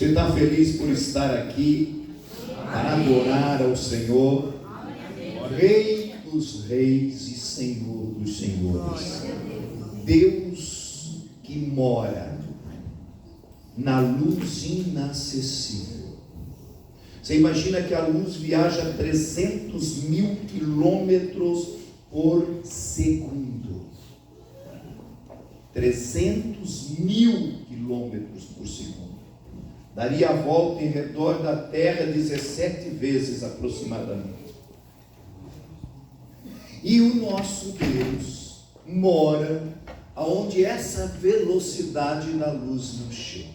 Você está feliz por estar aqui para adorar ao Senhor, Rei dos Reis e Senhor dos Senhores, Deus que mora na luz inacessível. Você imagina que a luz viaja 300 mil quilômetros por segundo. 300 mil quilômetros por segundo. Daria a volta em redor da Terra 17 vezes aproximadamente. E o nosso Deus mora onde essa velocidade da luz não chega.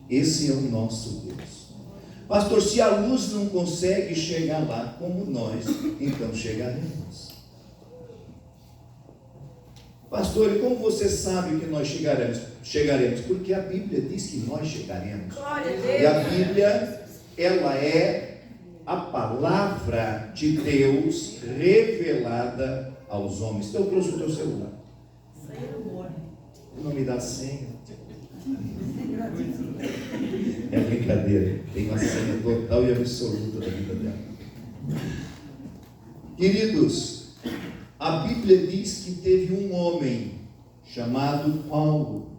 Esse é o nosso Deus. Pastor, se a luz não consegue chegar lá como nós, então chegaremos. Pastor, e como você sabe que nós chegaremos? Porque a Bíblia diz que nós chegaremos. E a Bíblia, ela é a palavra de Deus revelada aos homens. Então eu trouxe o teu celular. O nome da senha. É brincadeira. Tem uma senha total e absoluta da vida dela. Queridos, a Bíblia diz que teve um homem chamado Paulo.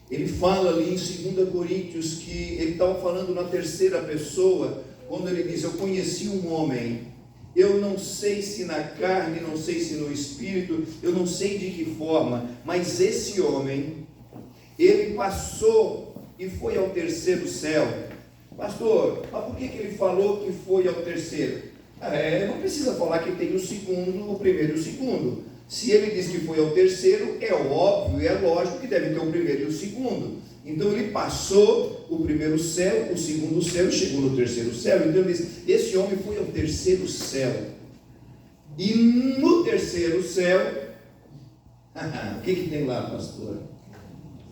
Ele fala ali em 2 Coríntios que ele estava falando na terceira pessoa, quando ele diz: eu conheci um homem, eu não sei se na carne, não sei se no espírito, eu não sei de que forma, mas esse homem, ele passou e foi ao terceiro céu. Pastor, mas por que ele falou que foi ao terceiro? Não precisa falar que tem o segundo, o primeiro e o segundo. Se ele diz que foi ao terceiro, é óbvio e é lógico que deve ter o primeiro e o segundo. Então ele passou o primeiro céu, o segundo céu e chegou no terceiro céu. Então ele diz: esse homem foi ao terceiro céu. E no terceiro céu, o que tem lá, pastor?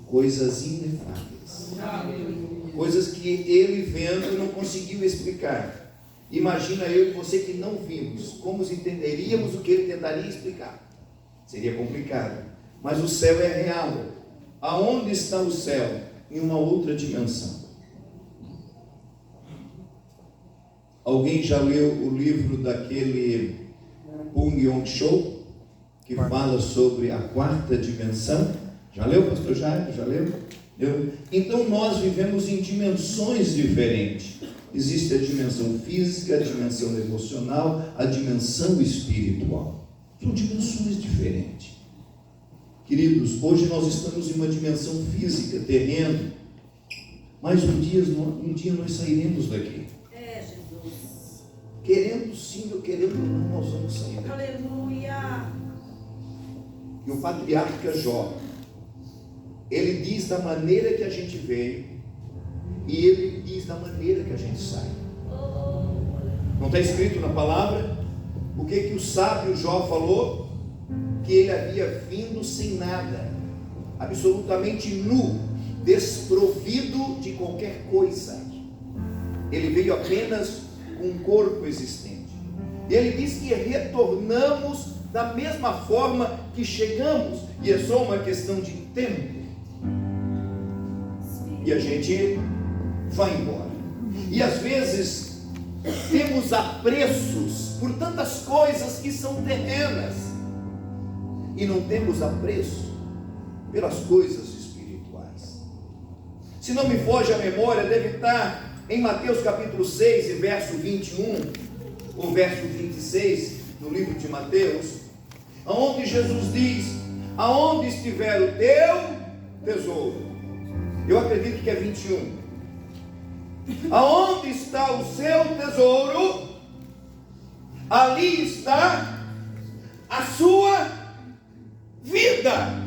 Coisas inefáveis. Coisas que ele vendo não conseguiu explicar. Imagina eu e você que não vimos, como entenderíamos o que ele tentaria explicar? Seria complicado. Mas o céu é real. Aonde está o céu? Em uma outra dimensão. Alguém já leu o livro daquele Pung Yong Cho, que fala sobre a quarta dimensão? Já leu, pastor Jair? Já leu? Então nós vivemos em dimensões diferentes. Existe a dimensão física, a dimensão emocional, a dimensão espiritual. São dimensões diferentes. Queridos, hoje nós estamos em uma dimensão física, terreno, mas um dia nós sairemos daqui. Jesus. Querendo sim ou querendo não, nós vamos sair daqui. Aleluia. E o patriarca Jó, ele diz da maneira que a gente veio e ele diz da maneira que a gente sai. Não está escrito na palavra o que o sábio Jó falou? Que ele havia vindo sem nada, absolutamente nu, desprovido de qualquer coisa. Ele veio apenas com um corpo existente. Ele diz que retornamos da mesma forma que chegamos, e é só uma questão de tempo. E a gente vai embora. E às vezes temos apreços por tantas coisas que são terrenas, e não temos apreço pelas coisas espirituais. Se não me foge a memória, deve estar em Mateus capítulo 6 e verso 21 ou verso 26 no livro de Mateus, aonde Jesus diz: aonde estiver o teu tesouro. Eu acredito que é 21. Aonde está o seu tesouro, ali está a sua vida.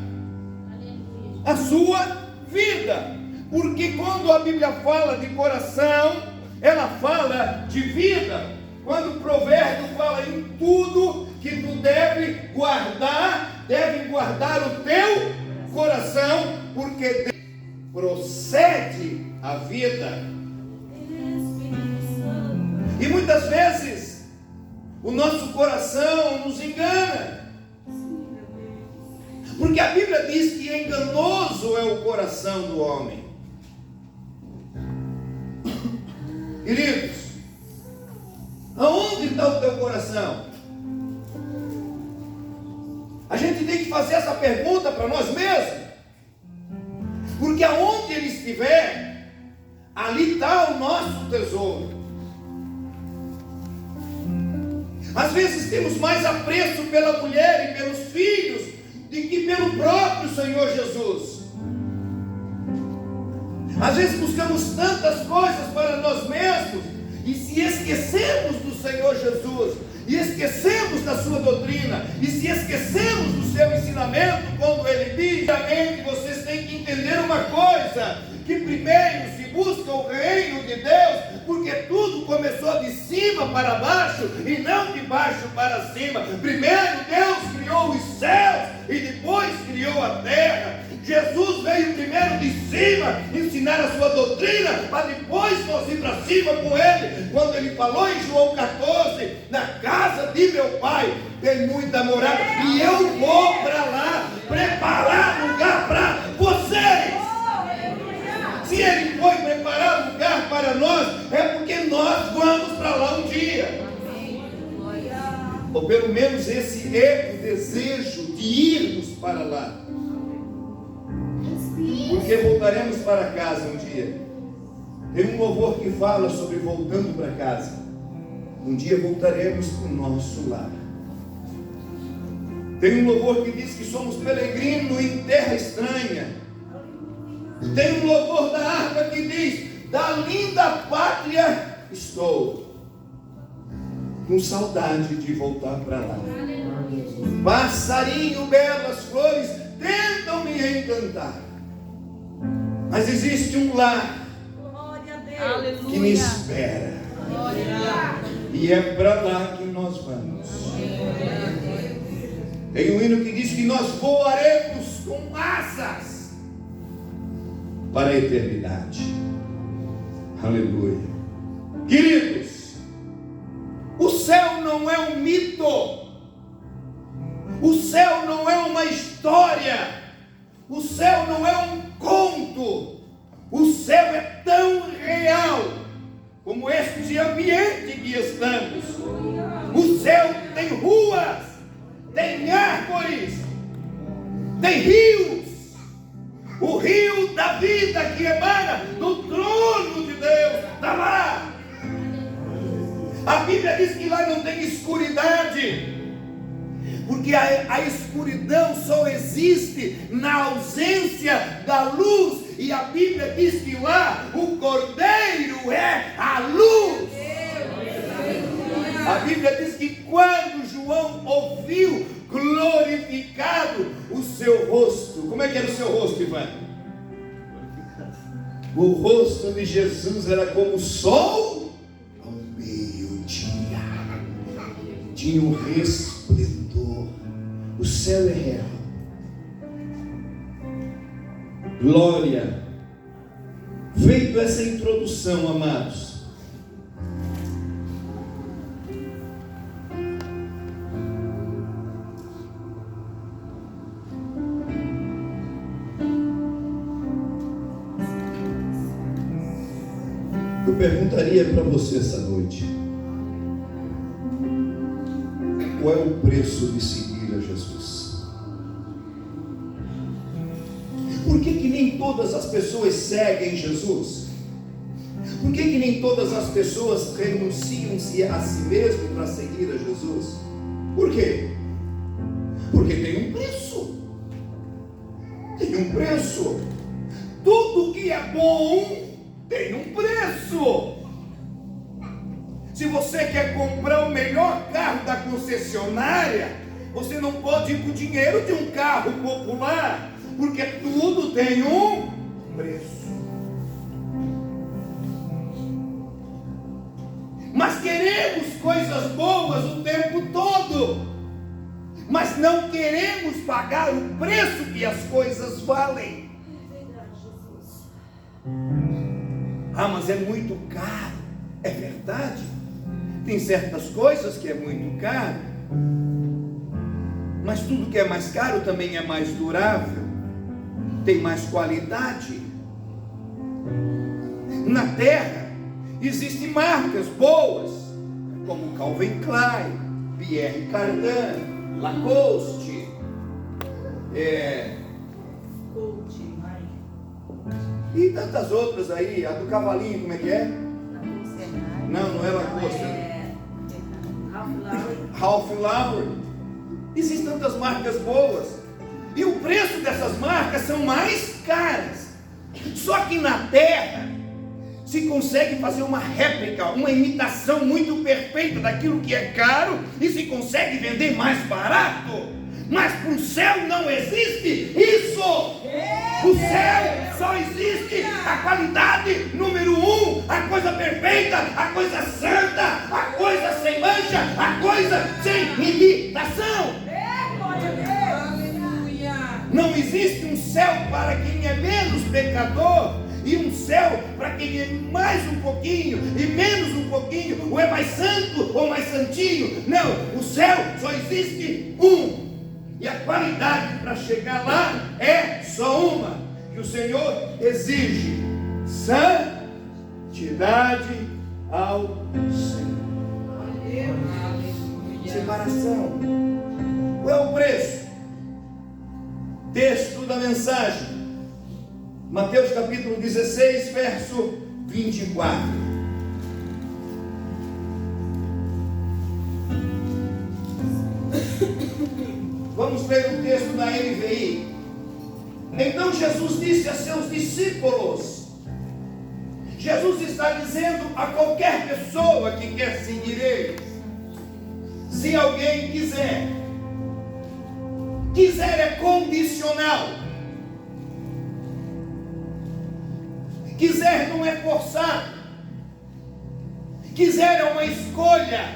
A sua vida. Porque quando a Bíblia fala de coração, ela fala de vida. Quando o provérbio fala em tudo que tu deve guardar o teu coração, porque procede a vida. E muitas vezes o nosso coração nos engana, porque a Bíblia diz que enganoso é o coração do homem. Queridos, aonde está o teu coração? A gente tem que fazer essa pergunta para nós mesmos, porque aonde ele estiver, ali está o nosso tesouro. Às vezes temos mais apreço pela mulher e pelos filhos do que pelo próprio Senhor Jesus. Às vezes buscamos tantas coisas para nós mesmos e se esquecemos do Senhor Jesus, e esquecemos da sua doutrina, e se esquecemos do seu ensinamento, quando ele diz: realmente vocês têm que entender uma coisa, que primeiro se busca o reino de Deus, porque tudo começou de cima para baixo e não de baixo para cima. Primeiro Deus criou os céus e depois criou a terra. Jesus veio primeiro de cima ensinar a sua doutrina, para depois nós ir para cima com ele. Quando ele falou em João 14: na casa de meu pai tem muita morada, e eu vou para lá preparar lugar para vocês. Se ele foi preparar lugar para nós, é porque nós vamos para lá um dia. Ou pelo menos esse é o desejo de irmos para lá, porque voltaremos para casa um dia. Tem um louvor que fala sobre voltando para casa. Um dia voltaremos para o nosso lar. Tem um louvor que diz que somos peregrinos em terra estranha. Tem um louvor da harpa que diz: da linda pátria estou, com saudade de voltar para lá. Passarinho, belas flores tentam me encantar, mas existe um lar que me espera, e é para lá que nós vamos. Tem um hino que diz que nós voaremos com asas para a eternidade. Aleluia. Queridos, o céu não é um mito, o céu não é uma história, o céu não é um conto. O céu é tão real como este ambiente que estamos. O céu tem ruas, tem árvores, tem rios. O rio da vida que emana do trono de Deus está lá. A Bíblia diz que lá não tem escuridade, porque a escuridão só existe na ausência da luz. E a Bíblia diz que lá o Cordeiro é a luz. A Bíblia diz que quando João ouviu glorificado o seu rosto, como é que era o seu rosto, Ivan? O rosto de Jesus era como o sol ao meio-dia, tinha um resplendor. O céu é real. Glória. Feito essa introdução, amados, eu perguntaria para você essa noite: qual é o preço de seguir a Jesus? Por que nem todas as pessoas seguem Jesus? Por que nem todas as pessoas renunciam-se a si mesmo para seguir a Jesus? Por quê? Porque tem um preço. Tem um preço. Tudo que é bom tem um preço. Se você quer comprar o melhor carro da concessionária, você não pode ir com o dinheiro de um carro popular, porque tudo tem um preço. Mas queremos coisas boas o tempo todo, mas não queremos pagar o preço que as coisas valem. Ah, mas é muito caro. É verdade. Tem certas coisas que é muito caro, mas tudo que é mais caro também é mais durável, tem mais qualidade. Na terra Existem marcas boas, como Calvin Klein, Pierre Cardin, Lacoste, e tantas outras aí. A do cavalinho, como é que é? Não é Lacoste. Ralph Lauren. Existem tantas marcas boas, e o preço dessas marcas são mais caras. Só que na terra se consegue fazer uma réplica, uma imitação muito perfeita daquilo que é caro, e se consegue vender mais barato. Mas para o céu não existe isso. O céu só existe a qualidade número 1, a coisa perfeita, a coisa santa, a coisa sem mancha, a coisa sem imitação. Não existe um céu para quem é menos pecador e um céu para quem é mais um pouquinho e menos um pouquinho, ou é mais santo ou mais santinho. Não, o céu só existe um. E a qualidade para chegar lá é só uma, que o Senhor exige: santidade ao Senhor. Separação. Qual é o preço? Texto da mensagem, Mateus capítulo 16, verso 24. Vamos ler o texto da NVI. Então Jesus disse a seus discípulos, Jesus está dizendo a qualquer pessoa que quer seguir ele: se alguém quiser é condicional. Quiser não é forçado. Quiser é uma escolha.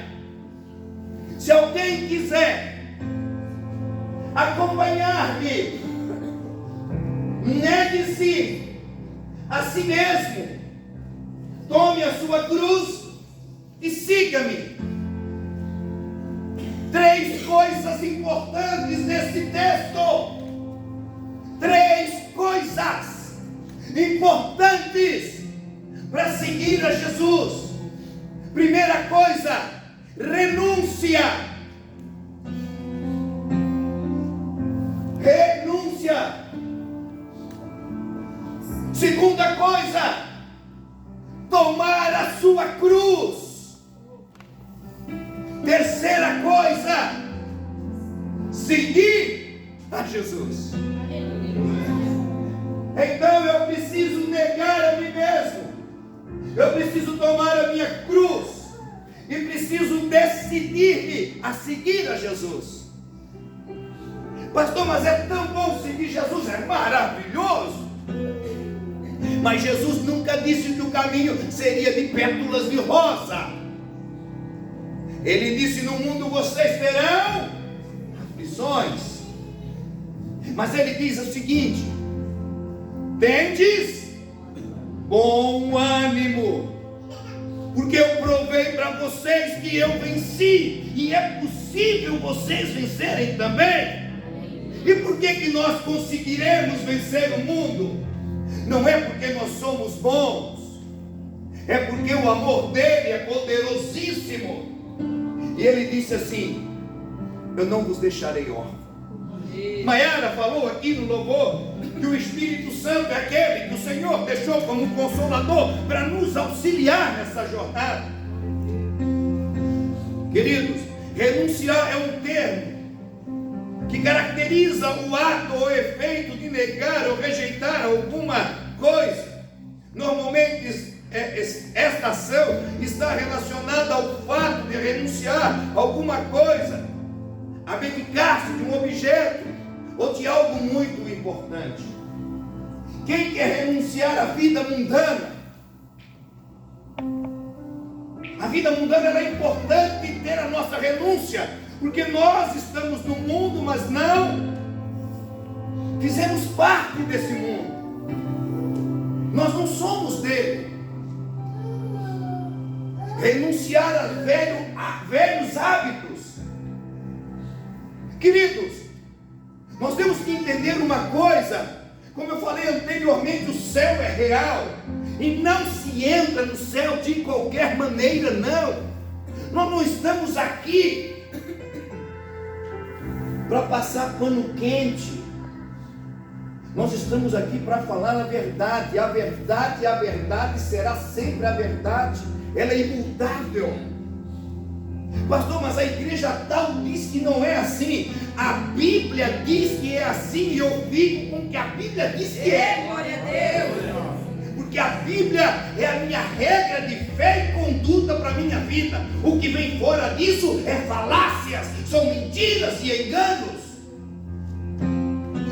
Se alguém quiser acompanhar-me, negue-se a si mesmo, tome a sua cruz e siga-me. 3 coisas importantes nesse texto. 3 coisas importantes para seguir a Jesus. Primeira coisa, renúncia. Renúncia. Segunda coisa, tomar a sua cruz. Terceira coisa, seguir a Jesus. Então eu preciso negar a mim mesmo. Eu preciso tomar a minha cruz. E preciso decidir-me a seguir a Jesus. Pastor, mas é tão bom seguir Jesus, é maravilhoso. Mas Jesus nunca disse que o caminho seria de pétalas de rosa. Ele disse: no mundo vocês terão aflições. Mas ele diz o seguinte: tendes bom ânimo, porque eu provei para vocês que eu venci, e é possível vocês vencerem também. E por que nós conseguiremos vencer o mundo? Não é porque nós somos bons, é porque o amor dele é poderosíssimo. E ele disse assim: eu não vos deixarei órfãos. Maiara falou aqui no louvor que o Espírito Santo é aquele que o Senhor deixou como consolador para nos auxiliar nessa jornada. Queridos, renunciar é um termo que caracteriza o ato ou efeito de negar ou rejeitar alguma coisa. Normalmente esta ação está relacionada ao fato de renunciar a alguma coisa, abdicar-se de um objeto ou de algo muito importante. Quem quer renunciar à vida mundana? A vida mundana ela é importante ter a nossa renúncia, porque nós estamos no mundo, mas não fizemos parte desse mundo. Nós não somos dele. Renunciar a velhos hábitos. Queridos, nós temos que entender uma coisa. Como eu falei anteriormente, o céu é real. E não se entra no céu de qualquer maneira, não. Nós não estamos aqui para passar pano quente. Nós estamos aqui para falar a verdade. A verdade será sempre a verdade. Ela é imutável. Pastor, mas a igreja tal diz que não é assim. A Bíblia diz que é assim, e eu fico com o que a Bíblia diz que é. Glória a Deus. Porque a Bíblia é a minha regra de fé e conduta para a minha vida. O que vem fora disso é falácias, são mentiras e enganos.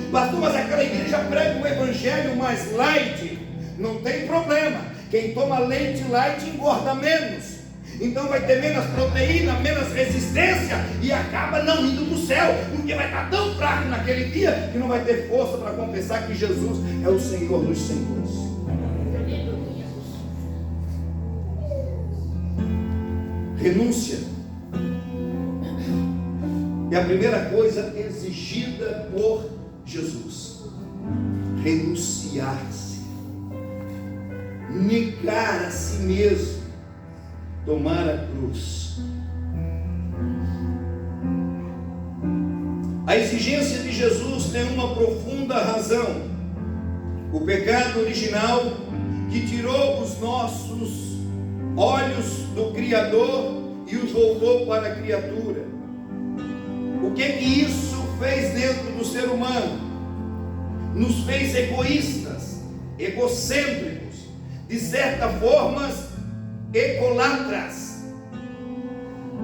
Pastor, mas aquela igreja prega o evangelho mais light. Não tem problema. Quem toma leite light engorda menos. Então vai ter menos proteína, menos resistência e acaba não indo para o céu, porque vai estar tão fraco naquele dia que não vai ter força para confessar que Jesus é o Senhor dos Senhores. Renúncia é a primeira coisa exigida por Jesus. Renunciar-se, negar a si mesmo, tomar a cruz. A exigência de Jesus tem uma profunda razão. O pecado original que tirou os nossos olhos do Criador e os voltou para a criatura. O que isso fez dentro do ser humano? Nos fez egoístas, egocêntricos, de certa forma egolatras,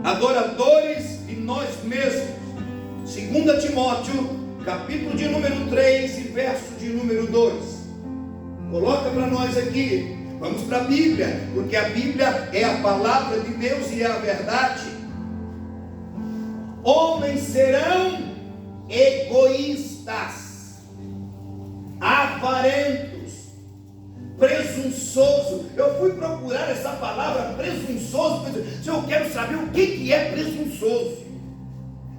adoradores de nós mesmos. 2 Timóteo, capítulo de número 3 e verso de número 2. Coloca para nós aqui. Vamos para a Bíblia, porque a Bíblia é a palavra de Deus e é a verdade. Homens serão egoístas, avarentos, presunçoso. Eu fui procurar essa palavra presunçoso. Se eu quero saber o que é presunçoso,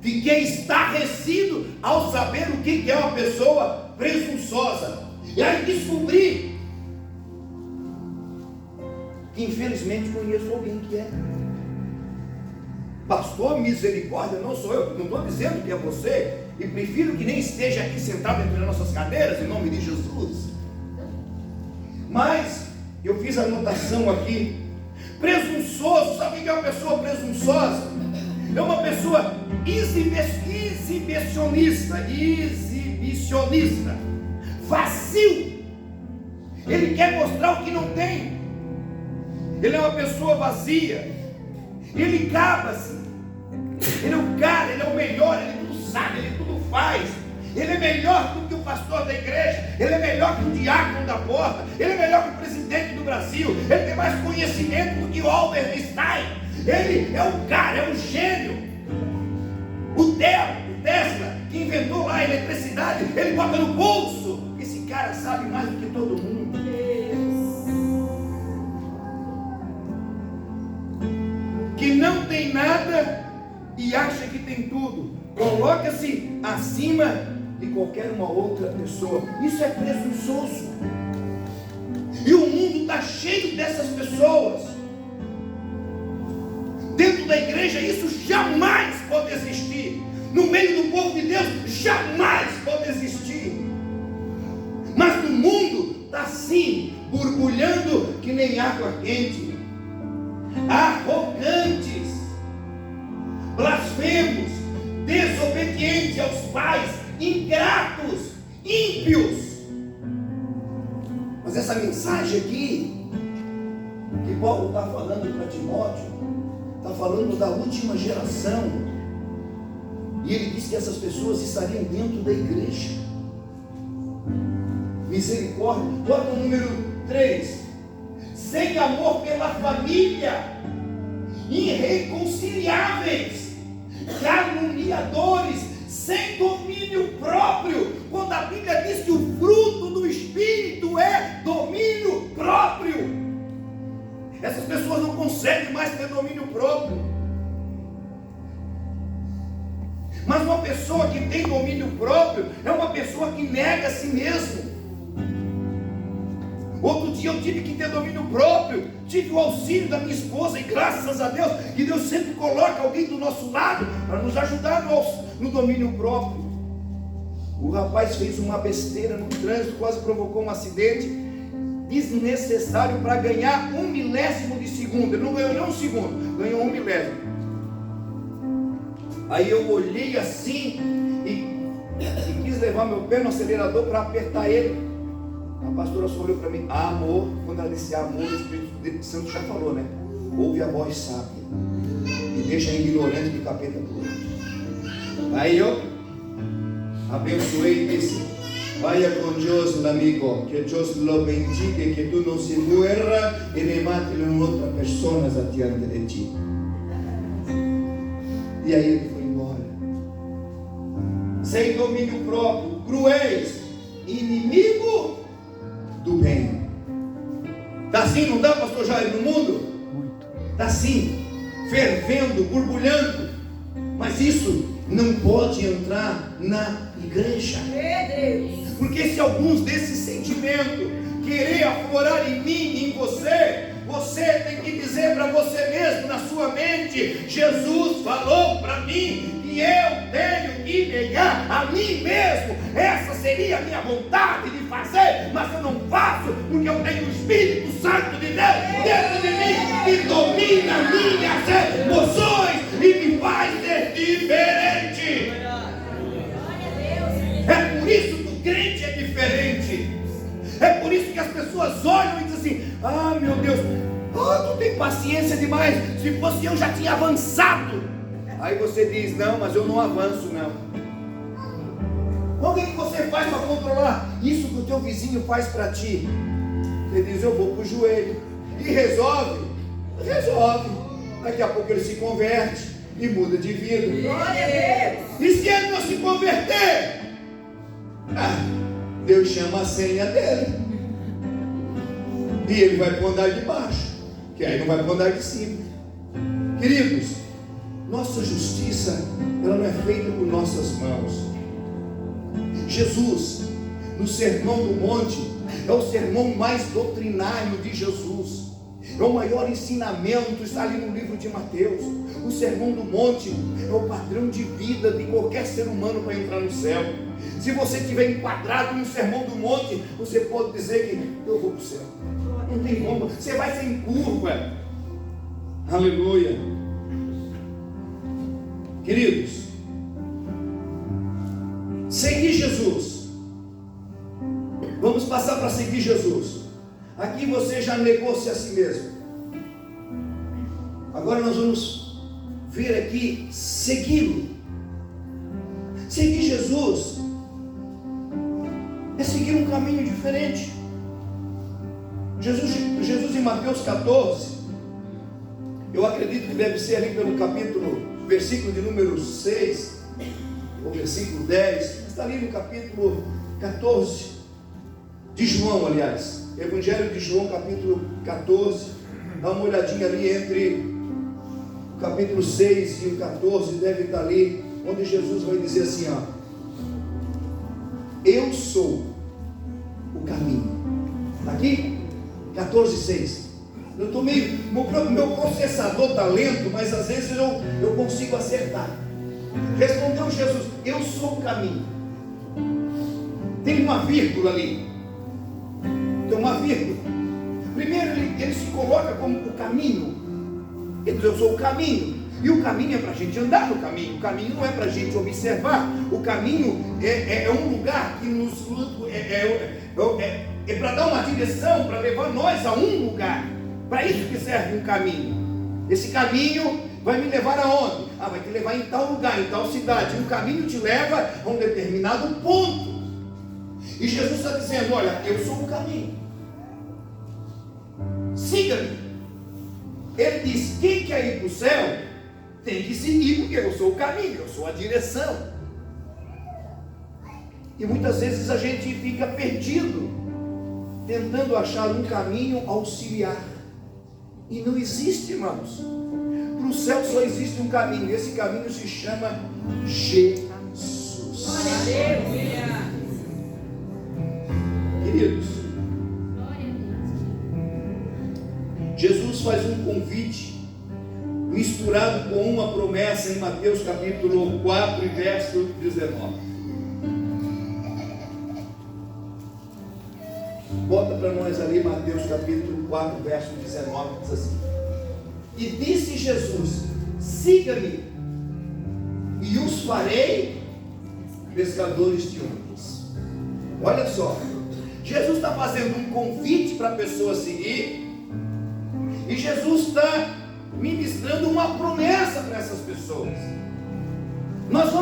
fiquei estarrecido ao saber o que é uma pessoa presunçosa. E aí descobri que infelizmente conheço alguém que é. Pastor, misericórdia, não sou eu, não estou dizendo que é você, e prefiro que nem esteja aqui sentado entre as nossas cadeiras, em nome de Jesus. Mas eu fiz a anotação aqui. Presunçoso, sabe o que é uma pessoa presunçosa? É uma pessoa exibicionista, vazio. Ele quer mostrar o que não tem. Ele é uma pessoa vazia. Ele gaba-se. Ele é o cara, ele é o melhor, ele tudo sabe, ele tudo faz. Ele é melhor do que o pastor da igreja, ele é melhor que o diácono da porta, ele é melhor que o presidente do Brasil, ele tem mais conhecimento do que o Albert Einstein. Ele é o cara, é um gênio. O Tesla, que inventou lá a eletricidade, ele bota no bolso. Esse cara sabe mais do que todo mundo. Que não tem nada e acha que tem tudo, coloca-se acima de qualquer uma outra pessoa. Isso é presunçoso. E o mundo está cheio dessas pessoas. Dentro da igreja isso jamais pode existir. No meio do povo de Deus jamais pode existir. Mas no mundo está assim, borbulhando que nem água quente. Arrogantes, blasfemos, desobedientes aos pais, ingratos, ímpios. Mas essa mensagem aqui, que Paulo está falando para Timóteo, está falando da última geração. E ele diz que essas pessoas estariam dentro da igreja. Misericórdia. Bota o número 3. Sem amor pela família, irreconciliáveis, caluniadores, sem domínio próprio. Quando a Bíblia diz que o fruto do Espírito é domínio próprio, essas pessoas não conseguem mais ter domínio próprio. Mas uma pessoa que tem domínio próprio é uma pessoa que nega a si mesmo. Outro dia dia eu tive que ter domínio próprio, tive o auxílio da minha esposa, e graças a Deus, que Deus sempre coloca alguém do nosso lado para nos ajudar no domínio próprio. O rapaz fez uma besteira no trânsito, quase provocou um acidente desnecessário para ganhar 1 milésimo de segundo. Ele não ganhou nem 1 segundo, ganhou 1 milésimo. Aí eu olhei assim e quis levar meu pé no acelerador para apertar ele. A pastora só olhou para mim: amor. Quando ela disse amor, o Espírito Santo já falou, né? Ouve a voz sábia e deixa a ignorante de capeta por outro. Aí eu abençoei e disse: vaya con Dios, amigo, que Dios lo bendiga, que tu não se muera e ne mate outra pessoa adiante de ti. E aí ele foi embora, sem domínio próprio, cruéis, inimigo do bem. Está assim, não dá, pastor Jair, no mundo? Está assim, fervendo, borbulhando. Mas isso não pode entrar na igreja. Porque se alguns desses sentimentos querer aflorar em mim e em você, você tem que dizer para você mesmo, na sua mente: Jesus falou para mim que eu tenho que negar a mim mesmo. Essa seria a minha vontade de fazer, mas eu não faço, porque eu tenho o Espírito Santo de Deus dentro de mim, que domina minhas emoções e me faz ser diferente. É por isso que o crente é diferente. É por isso que as pessoas olham e dizem assim: ah, meu Deus, tu tem paciência demais, se fosse eu já tinha avançado. Aí você diz: não, mas eu não avanço não. O que você faz para controlar isso que o teu vizinho faz para ti? Você diz: eu vou para o joelho. E resolve. Daqui a pouco ele se converte e muda de vida. Glória a Deus. E se ele não se converter, Deus chama a senha dele, e ele vai para o andar de baixo, que aí não vai para o andar de cima. Queridos, nossa justiça, ela não é feita por nossas mãos. Jesus, no Sermão do Monte, é o sermão mais doutrinário de Jesus, é o maior ensinamento, está ali no livro de Mateus. O Sermão do Monte é o padrão de vida de qualquer ser humano para entrar no céu. Se você estiver enquadrado no Sermão do Monte, você pode dizer que eu vou para o céu. Não tem como, você vai ser em curva. Aleluia. Queridos, seguir Jesus. Vamos passar para seguir Jesus. Aqui você já negou-se a si mesmo. Agora nós vamos ver aqui segui-lo. Seguir Jesus é seguir um caminho diferente. Jesus em Mateus 14, eu acredito que deve ser ali pelo versículo de número 6, ou versículo 10, está ali no capítulo 14 de João, aliás, Evangelho de João, capítulo 14, dá uma olhadinha ali entre o capítulo 6 e o 14, deve estar ali, onde Jesus vai dizer assim, ó: eu sou o caminho. Está aqui? 14:6. Eu estou meio, meu processador está lento, mas às vezes eu consigo acertar. Respondeu Jesus: eu sou o caminho. Tem uma vírgula ali. Tem uma vírgula. Primeiro ele se coloca como o caminho. Ele diz: eu sou o caminho. E o caminho é para a gente andar no caminho. O caminho não é para a gente observar. O caminho é um lugar que nos é para dar uma direção, para levar nós a um lugar. Para isso que serve um caminho. Esse caminho vai me levar aonde? Vai te levar em tal lugar, em tal cidade. E o caminho te leva a um determinado ponto. E Jesus está dizendo: olha, eu sou o caminho. Siga-me. Ele diz: quem quer ir para o céu tem que seguir, porque eu sou o caminho, eu sou a direção. E muitas vezes a gente fica perdido, tentando achar um caminho auxiliar. E não existe, irmãos. Para o céu só existe um caminho. Esse caminho se chama Jesus. Glória a Deus. Queridos, Jesus faz um convite misturado com uma promessa em Mateus capítulo 4 e verso 19. Bota para nós ali Mateus capítulo 4, verso 19, diz assim: e disse Jesus: siga-me, e os farei pescadores de homens. Olha só, Jesus está fazendo um convite para a pessoa seguir, e Jesus está ministrando uma promessa para essas pessoas. Nós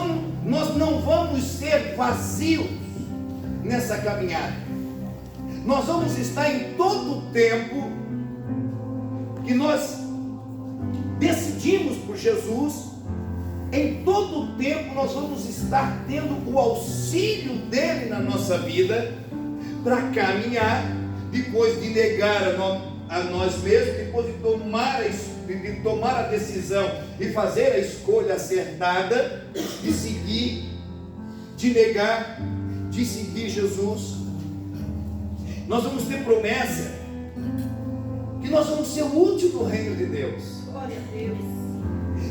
não vamos ser vazios nessa caminhada. Nós vamos estar em todo o tempo que nós decidimos por Jesus, em todo o tempo nós vamos estar tendo o auxílio dele na nossa vida para caminhar, depois de negar a nós mesmos, depois de tomar a decisão e fazer a escolha acertada de seguir, de negar, de seguir Jesus. Nós vamos ter promessa que nós vamos ser úteis no reino de Deus. Glória a Deus.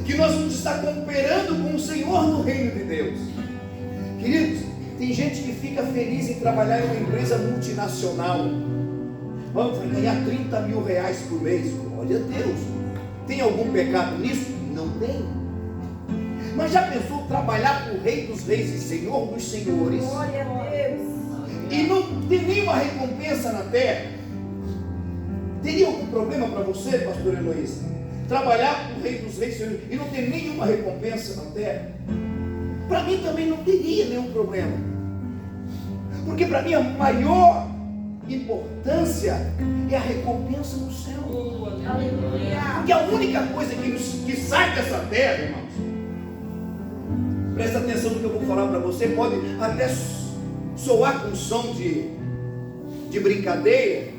Que nós vamos estar cooperando com o Senhor no reino de Deus. Queridos, tem gente que fica feliz em trabalhar em uma empresa multinacional. Vamos ganhar 30 mil reais por mês. Glória a Deus. Tem algum pecado nisso? Não tem. Mas já pensou trabalhar para o Rei dos Reis e Senhor dos Senhores? Glória a Deus. E não tem nenhuma recompensa na terra? Teria algum problema para você, pastor Heloísa? Trabalhar para o Rei dos Reis e não ter nenhuma recompensa na terra? Para mim também não teria nenhum problema. Porque para mim a maior importância é a recompensa no céu. Aleluia. Porque a única coisa que sai dessa terra, irmãos, presta atenção no que eu vou falar para você, pode até soar com som de brincadeira,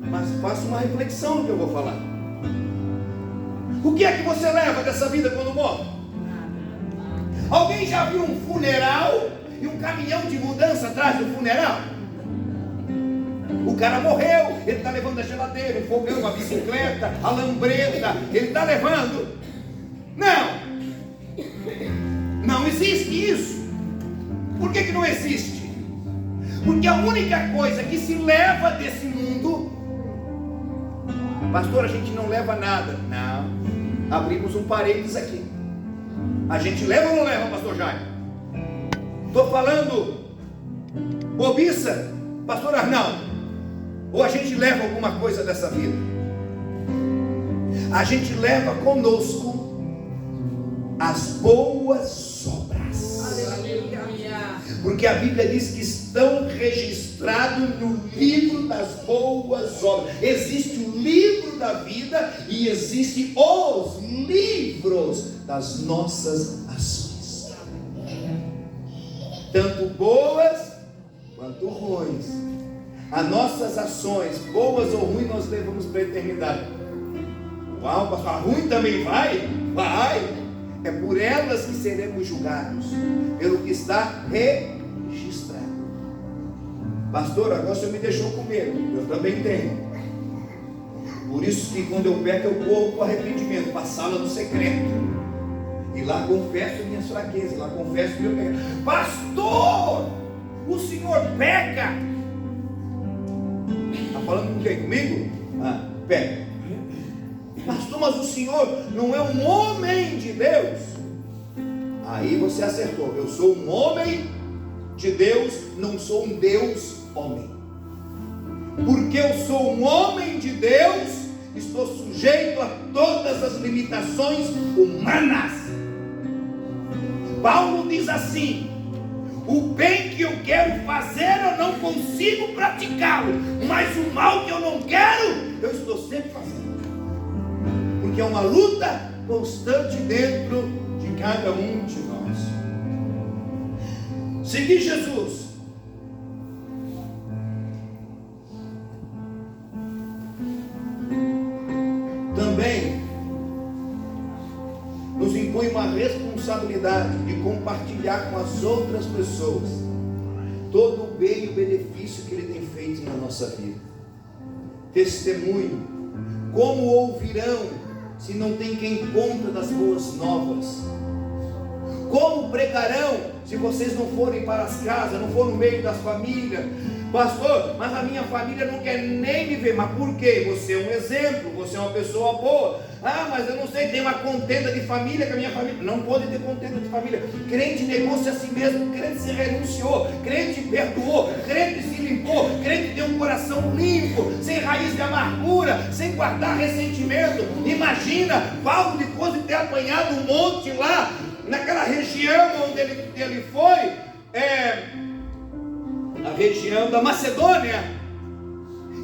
mas faça uma reflexão no que eu vou falar. O que é que você leva dessa vida quando morre? Alguém já viu um funeral e um caminhão de mudança atrás do funeral? O cara morreu, ele está levando a geladeira, o fogão, a bicicleta, a lambreta, ele está levando. Não existe isso. Por que não existe? Porque a única coisa que se leva desse mundo, pastor, a gente não leva nada. Não, abrimos um parênteses aqui. A gente leva ou não leva, pastor Jaime? Estou falando bobiça, pastor Arnaldo? Ou a gente leva alguma coisa dessa vida? A gente leva conosco as boas obras. Aleluia. Porque a Bíblia diz que estão registrados no livro das boas obras. Existe o livro da vida e existe os livros das nossas ações, tanto boas quanto ruins. As nossas ações, boas ou ruins, nós levamos para a eternidade. Uau, pastor, ruim também vai? Vai. É por elas que seremos julgados, pelo que está registrado. Pastor, agora o senhor me deixou com medo. Eu também tenho. Por isso que quando eu peco, eu corro com arrependimento para a sala do secreto. E lá confesso minhas fraquezas, lá confesso meu pecado. Pastor, o senhor peca? Está falando com quem? Comigo? Peca. Pastor, mas o senhor não é um homem de Deus? Aí você acertou. Eu sou um homem de Deus, não sou um Deus homem. Porque eu sou um homem de Deus, estou sujeito a todas as limitações humanas. Paulo diz assim: o bem que eu quero fazer eu não consigo praticá-lo, mas o mal que eu não quero eu estou sempre fazendo. Porque é uma luta constante dentro de cada um de nós. Seguir Jesus também nos impõe uma responsabilidade de compartilhar com as outras pessoas todo o bem e o benefício que Ele tem feito na nossa vida. Testemunho Como ouvirão se não tem quem conta das boas novas? Como pregarão se vocês não forem para as casas, não for no meio das famílias? Pastor, mas a minha família não quer nem me ver. Mas por quê? Você é um exemplo, você é uma pessoa boa. Ah, mas eu não sei, tem uma contenda de família com a minha família. Não pode ter contenda de família. Crente negou-se a si mesmo, crente se renunciou, crente perdoou, crente se limpou, crente tem um coração limpo, sem raiz de amargura, sem guardar ressentimento. Imagina Paulo, depois de ter apanhado um monte lá, naquela região onde ele foi, a região da Macedônia,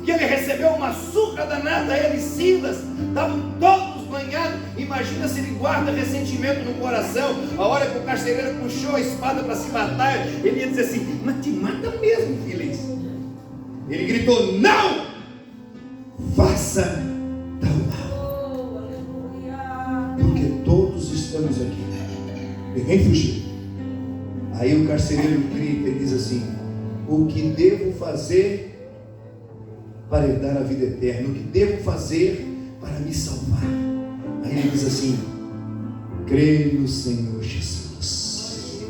que ele recebeu uma surra danada, ele e Silas estavam todos banhados. Imagina se ele guarda ressentimento no coração. A hora que o carcereiro puxou a espada para se matar, ele ia dizer assim: mas te mata mesmo, Félix. Ele gritou: não faça tal mal, porque todos estamos aqui, ninguém fugiu. Aí o carcereiro grita e diz assim: o que devo fazer para herdar a vida eterna? O que devo fazer para me salvar? Aí ele diz assim: crê no Senhor Jesus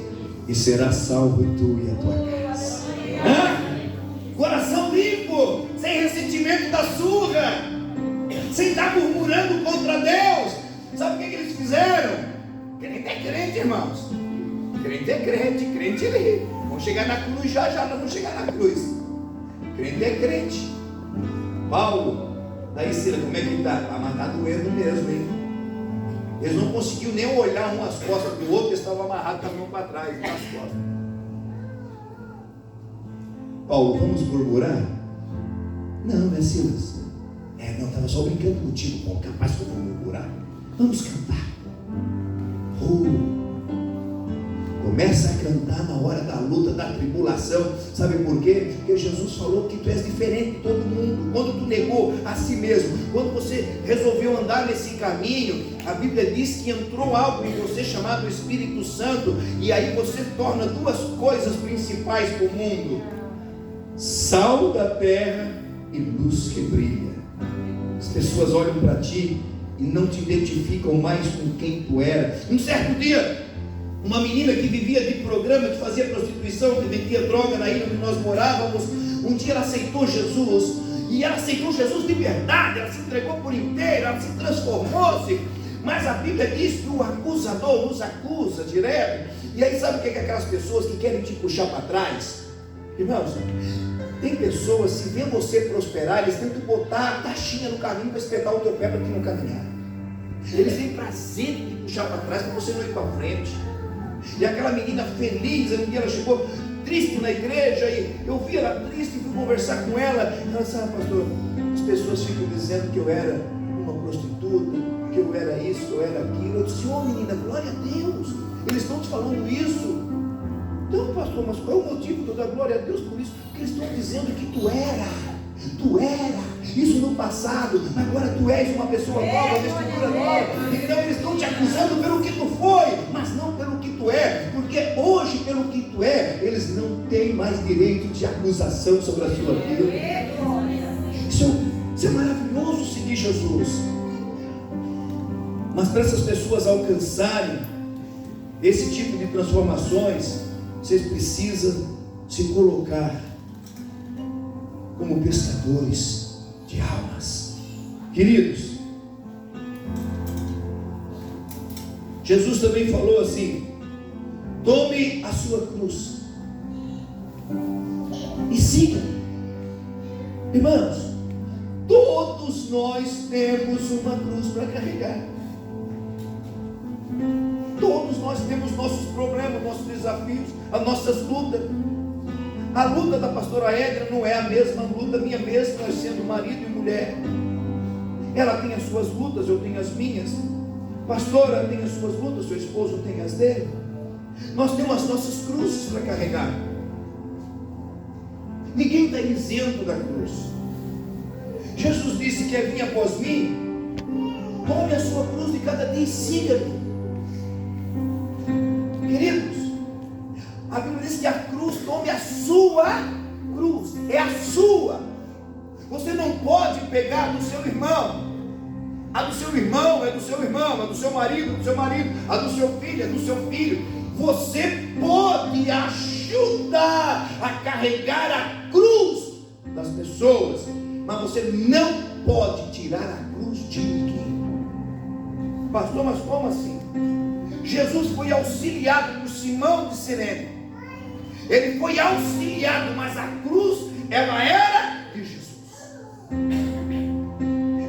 e será salvo tu e a tua casa. Coração limpo, sem ressentimento da surra, sem estar murmurando contra Deus. Sabe o que eles fizeram? Crente é crente, irmãos. Crente é crente, crente é. Vamos chegar na cruz já, nós vamos chegar na cruz. Crente é crente. Paulo, daí Silas, como é que está? Mas está doendo mesmo, hein? Eles não conseguiam nem olhar um às costas do outro, eles estavam amarrados com a mão para trás, nas costas. Paulo, vamos murmurar? Não, é Silas. Não, estava só brincando contigo, Paulo, capaz que eu vou murmurar. Vamos cantar. Começa a cantar na hora da luta, da tribulação. Sabe por quê? Porque Jesus falou que tu és diferente de todo mundo. Quando tu negou a si mesmo, quando você resolveu andar nesse caminho, a Bíblia diz que entrou algo em você chamado Espírito Santo, e aí você torna duas coisas principais para o mundo: sal da terra e luz que brilha. As pessoas olham para ti e não te identificam mais com quem tu era. Um certo dia, uma menina que vivia de programa, que fazia prostituição, que vendia droga na ilha onde nós morávamos, um dia ela aceitou Jesus, e ela aceitou Jesus de verdade, ela se entregou por inteiro, ela se transformou-se. Mas a Bíblia diz que o acusador nos acusa direto. E aí sabe o que é aquelas pessoas que querem te puxar para trás? Irmãos, tem pessoas, se vê você prosperar, eles tentam botar a taxinha no caminho para espetar o teu pé para tu não caminhar. Eles têm prazer de te puxar para trás para você não ir para frente. E aquela menina feliz, um dia ela chegou triste na igreja, e eu vi ela triste e fui conversar com ela. Ela disse: pastor, as pessoas ficam dizendo que eu era uma prostituta, que eu era isso, que eu era aquilo. Eu disse: menina, glória a Deus, eles estão te falando isso. Então, pastor, mas qual é o motivo de eu dar glória a Deus por isso? Porque eles estão dizendo que tu era isso no passado, agora tu és uma pessoa nova, uma estrutura nova. Então eles estão te acusando pelo que tu foi, mas não pelo que tu é, porque hoje, pelo que tu é, eles não têm mais direito de acusação sobre a sua vida. Isso é maravilhoso, seguir Jesus. Mas para essas pessoas alcançarem esse tipo de transformações, vocês precisam se colocar como pescadores de almas. Queridos, Jesus também falou assim: tome a sua cruz e siga. Irmãos, todos nós temos uma cruz para carregar. Todos nós temos nossos problemas, nossos desafios, as nossas lutas. A luta da pastora Edra não é a mesma luta minha mesma, nós sendo marido e mulher. Ela tem as suas lutas, eu tenho as minhas. Pastora tem as suas lutas, seu esposo tem as dele. Nós temos as nossas cruzes para carregar. Ninguém está isento da cruz. Jesus disse que vinha após mim, tome a sua cruz de cada dia e siga-me. Queridos, a Bíblia diz que a cruz, tome a sua cruz, é a sua. Você não pode pegar do seu irmão do seu irmão, é do seu irmão, é do seu marido, a do seu filho, é do seu filho. Você pode ajudar a carregar a cruz das pessoas, mas você não pode tirar a cruz de ninguém. Pastor, mas como assim? Jesus foi auxiliado por Simão de Cirene. Ele foi auxiliado, mas a cruz, ela era de Jesus.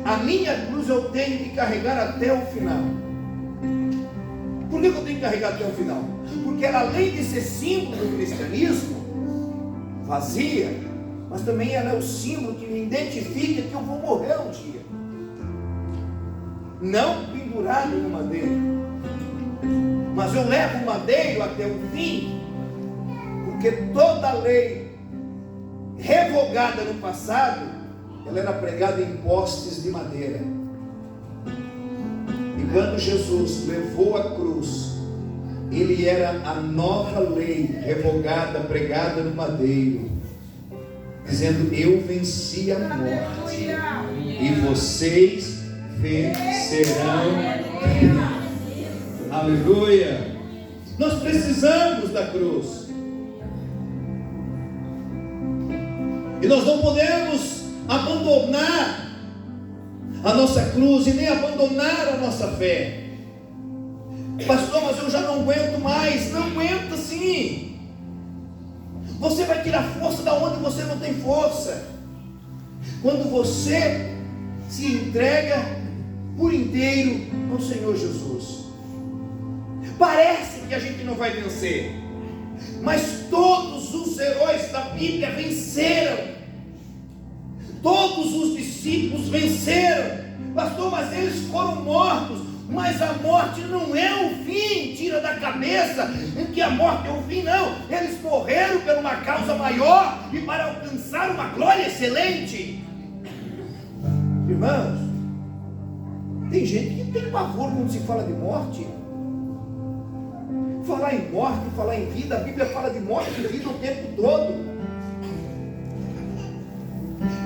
A minha cruz eu tenho que carregar até o final. Por que eu tenho que carregar até o final? Porque ela, além de ser símbolo do cristianismo, vazia, mas também ela é o símbolo que me identifica que eu vou morrer um dia. Não pendurado no madeiro, mas eu levo o madeiro até o fim, porque toda lei revogada no passado, ela era pregada em postes de madeira. E quando Jesus levou a cruz, ele era a nova lei revogada, pregada no madeiro, dizendo: eu venci a morte e vocês vencerão. Aleluia! Nós precisamos da cruz. E nós não podemos abandonar a nossa cruz e nem abandonar a nossa fé. Pastor, mas eu já não aguento mais. Não aguenta sim. Você vai tirar força da onde você não tem força. Quando você se entrega por inteiro ao Senhor Jesus. Parece que a gente não vai vencer, mas todos os heróis da Bíblia venceram. Todos os discípulos venceram. Pastor, mas eles foram mortos. Mas a morte não é o fim. Tira da cabeça que a morte é o fim, não. Eles morreram por uma causa maior e para alcançar uma glória excelente. Irmãos, tem gente que tem pavor quando se fala de morte. Falar em morte, falar em vida, a Bíblia fala de morte e vida o tempo todo.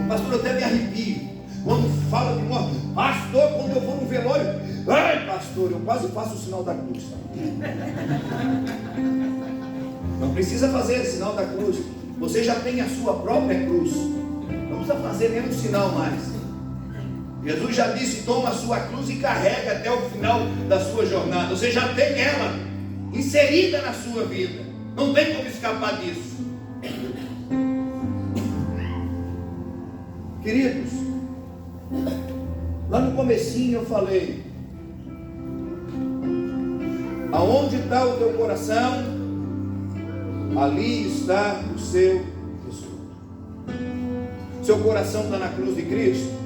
O pastor até me arrepio quando fala de morte. Pastor, quando eu vou no velório, ai pastor, eu quase faço o sinal da cruz. Não precisa fazer o sinal da cruz. Você já tem a sua própria cruz. Não precisa fazer nenhum sinal mais. Jesus já disse: toma a sua cruz e carrega até o final da sua jornada. Você já tem ela inserida na sua vida. Não tem como escapar disso. Queridos, lá no comecinho eu falei: aonde está o teu coração, ali está o seu tesouro. Seu coração está na cruz de Cristo?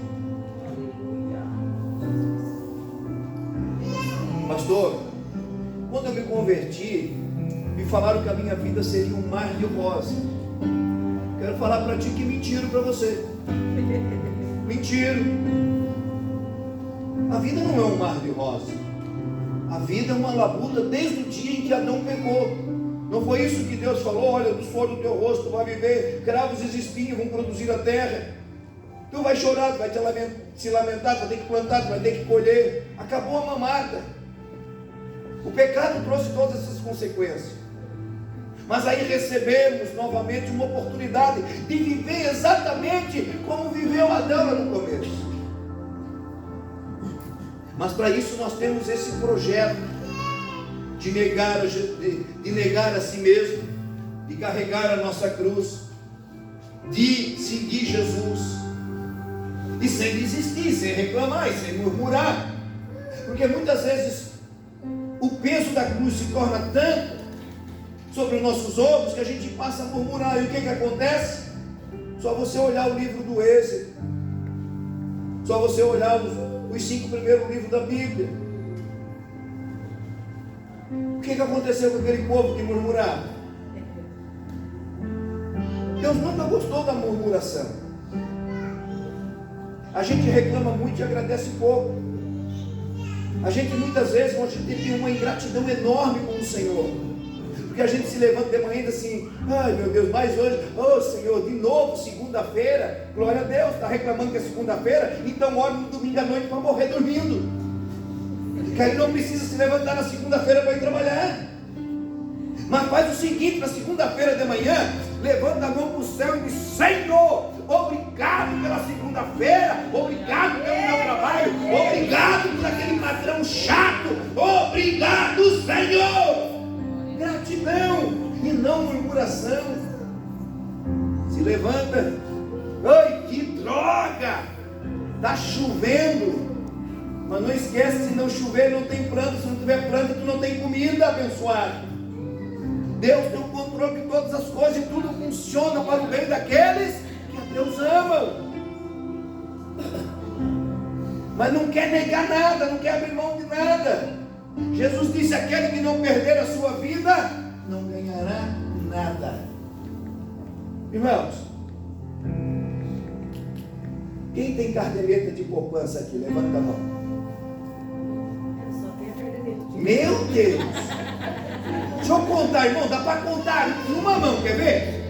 Pastor, quando eu me converti, me falaram que a minha vida seria um mar de rosa. Quero falar para ti que mentiram para você. Mentiram. A vida não é um mar de rosa. A vida é uma labuta desde o dia em que Adão pecou. Não foi isso que Deus falou? Olha, do suor do teu rosto vai viver, cravos e espinhos vão produzir a terra. Tu vai chorar, tu vai se lamentar, tu vai ter que plantar, tu vai ter que colher. Acabou a mamada. O pecado trouxe todas essas consequências. Mas aí recebemos novamente uma oportunidade de viver exatamente como viveu Adão lá no começo. Mas para isso nós temos esse projeto de negar a si mesmo, de carregar a nossa cruz, de seguir Jesus, e sem desistir, sem reclamar, e sem murmurar, porque muitas vezes o peso da cruz se torna tanto sobre os nossos ombros que a gente passa a murmurar. E o que acontece? Só você olhar o livro do Êxodo, só você olhar os 5 primeiros livros da Bíblia. O que aconteceu com aquele povo que murmurava? Deus nunca gostou da murmuração. A gente reclama muito e agradece pouco. A gente muitas vezes tem uma ingratidão enorme com o Senhor, porque a gente se levanta de manhã e diz assim: ai meu Deus, mais hoje, oh Senhor, de novo segunda-feira, glória a Deus, está reclamando que é segunda-feira, então ore no domingo à noite para morrer dormindo. que aí não precisa se levantar na segunda-feira para ir trabalhar. Mas faz o seguinte: na segunda-feira de manhã, levanta a mão para o céu e diz: Senhor, obrigado pela segunda-feira, obrigado pelo meu trabalho, obrigado por aquele patrão chato, obrigado, Senhor. Gratidão e não murmuração. Se levanta: ai, que droga, está chovendo. Mas não esquece, se não chover não tem planta, se não tiver planta tu não tem comida, abençoado. Deus tem o controle de todas as coisas e tudo funciona para o bem daqueles que a Deus amam. Mas não quer negar nada, não quer abrir mão de nada. Jesus disse: aquele que não perder a sua vida não ganhará nada. Irmãos, quem tem caderneta de poupança aqui? Levanta a mão. Meu Deus! Deixa eu contar, irmão, dá para contar numa mão, quer ver?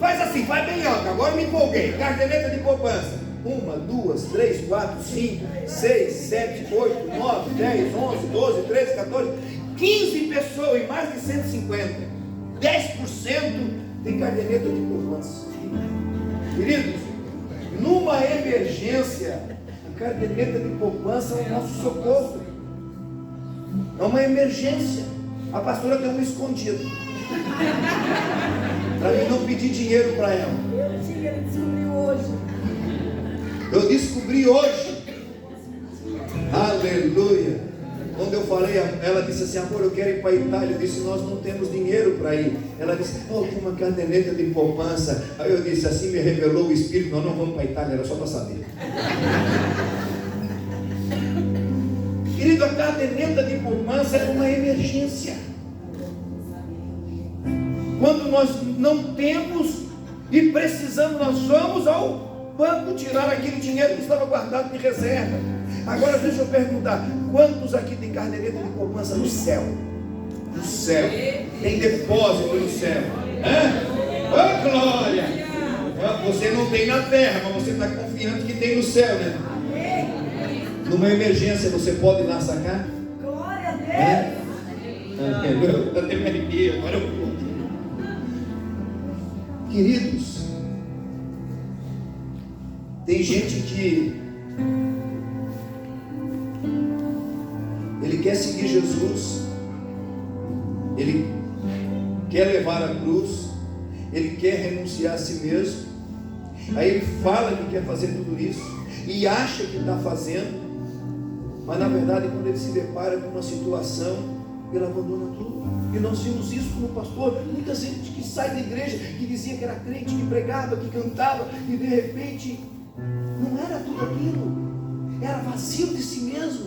Faz assim, faz bem alto, agora me empolguei. Caderneta de poupança: 1, 2, 3, 4, 5, 6, 7, 8, 9, 10, 11, 12, 13, 14, 15 pessoas em mais de 150. 10% tem caderneta de poupança. Queridos, numa emergência, a caderneta de poupança é o nosso socorro. É uma emergência. A pastora tem uma escondida para mim não pedir dinheiro para ela. Ele descobriu hoje. Eu descobri hoje. Aleluia. Quando eu falei, ela disse assim: amor, eu quero ir para a Itália. Eu disse: nós não temos dinheiro para ir. Ela disse: oh, tem uma caderneta de poupança. Aí eu disse: assim me revelou o Espírito, nós não vamos para a Itália, era só para saber. Querido, a caderneta de poupança é uma emergência. Quando nós não temos e precisamos, nós vamos ao banco tirar aquele dinheiro que estava guardado de reserva. Agora deixa eu perguntar: quantos aqui tem caderneta de poupança no céu? No céu. Tem depósito no céu. Oh, glória! Você não tem na terra, mas você está confiante que tem no céu, né? Numa emergência você pode ir lá sacar? Glória a Deus! Eu até me arrepiei, agora eu vou. Queridos, tem gente que ele quer seguir Jesus, ele quer levar a cruz, ele quer renunciar a si mesmo, aí ele fala que quer fazer tudo isso e acha que está fazendo, mas na verdade quando ele se depara com uma situação, ele abandona tudo. E nós vimos isso como pastor, muita gente que sai da igreja, que dizia que era crente, que pregava, que cantava, e de repente não era tudo aquilo, era vazio de si mesmo,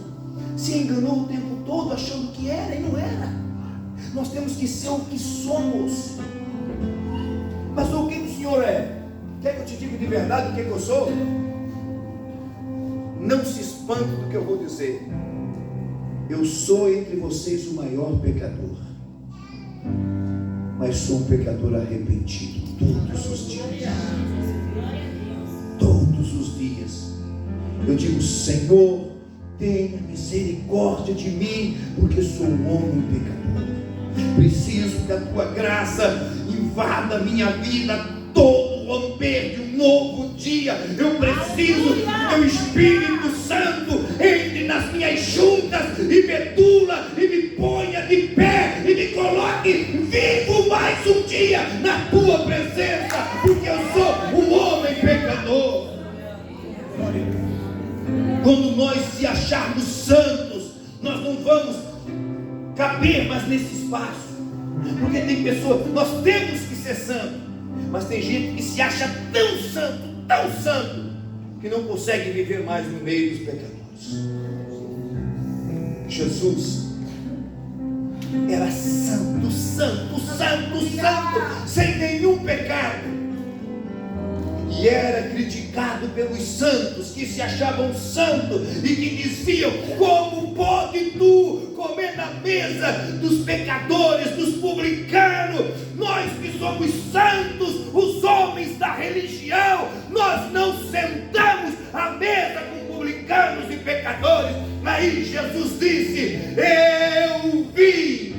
se enganou o tempo todo achando que era e não era. Nós temos que ser o que somos. Pastor, o que o senhor é? Quer que eu te diga de verdade o que eu sou? Não se espante do que eu vou dizer. Eu sou entre vocês o maior pecador, mas sou um pecador arrependido todos os dias. Todos os dias eu digo: Senhor, tenha misericórdia de mim, porque sou um homem pecador. Preciso que a tua graça invada a minha vida, todo romper de um novo dia. Eu preciso que o teu Espírito Santo entre nas minhas juntas e medula e me ponha de pé e me coloque vivo mais um dia na tua presença, porque eu sou um homem pecador. Quando nós se acharmos santos, nós não vamos caber mais nesse espaço, porque tem pessoas, nós temos que ser santos, mas tem gente que se acha tão santo, que não consegue viver mais no meio dos pecadores. Jesus era santo, sem nenhum pecado, e era criticado pelos santos que se achavam santos e que diziam: como pode tu comer na mesa dos pecadores, dos publicanos? Nós que somos santos, os homens da religião, nós não sentamos à mesa com publicanos e pecadores. Mas aí Jesus disse: eu vim